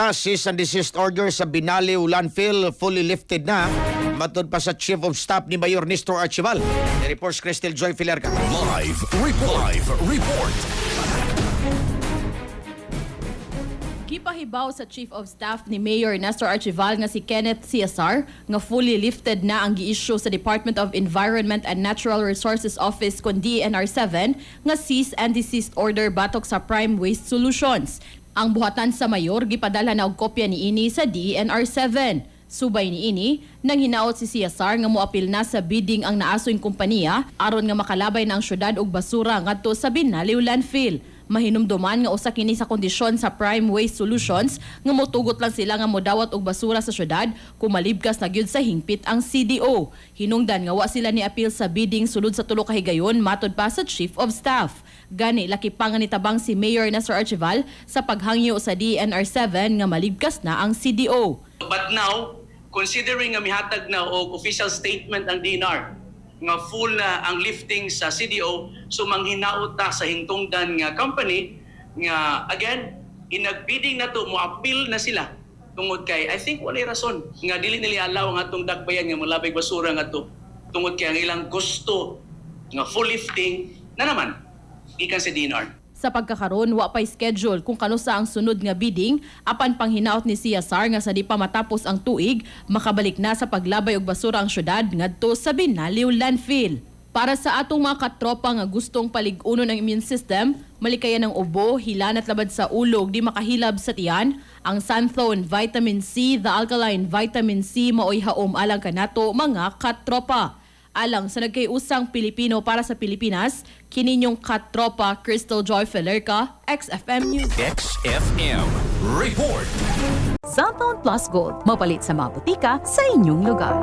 Cease and desist order sa Binaliw landfill fully lifted na. Matod pa sa Chief of Staff ni Mayor Nestor Archival. Reports Cristel Joy Filerca. Live report. Gipahibaw sa Chief of Staff ni Mayor Nestor Archival nga si Kenneth Ciazar nga fully lifted na ang gi-issue sa Department of Environment and Natural Resources Office kon DENR7 nga cease and desist order batok sa Prime Waste Solutions. Ang buhatan sa mayor gipadala na og kopya niini sa DENR7. Subay niini nang hinaot si Ciazar nga moapil na sa bidding ang naasoy kompanya aron nga makalabay na ang syudad og basura ngadto sa Binaliw landfill. Mahinumduman nga usa kini sa kondisyon sa Prime Waste Solutions nga motugot lang sila nga modawat og basura sa syudad kung malibkas na gyud sa hingpit ang CDO. Hinungdan nga wa sila ni apil sa bidding sulod sa tulo ka higayon matod pa sa Chief of Staff. Gani laki pa nga nitabang si Mayor Nestor Archival sa paghangyo sa DENR7 nga malibkas na ang CDO. But now, considering nga mihatag na og official statement ang DENR nga full na ang lifting sa CDO, so manghinaot ta sa hingtungdan nga company nga again inagbidding na to, mo-appeal na sila tungod kay I think walay rason nga dili nila allow ang atong dagbayan nga malabig basura nga to tungod kay ang ilang gusto nga full lifting na naman ikan sa DENR. Sa pagkakaroon, wa pa'y schedule kung kanusa ang sunod nga bidding apan panghinaot ni Ciazar nga sa di pa matapos ang tuig, makabalik na sa paglabay og basura ang syudad ngadto sa Binaliw landfill. Para sa atong mga katropa nga gustong palig-unon ang immune system, malikayan ng ubo, hilanat labad sa ulog, di makahilab sa tiyan, ang Santhone Vitamin C, the Alkaline Vitamin C maoy haom alang kanato mga katropa. Alang sa nagkaiusang Pilipino para sa Pilipinas, kininyong katropa Cristel Joy Filerca, XFM News. XFM Report. Santhone Plus Gold, mapalit sa mga butika sa inyong lugar.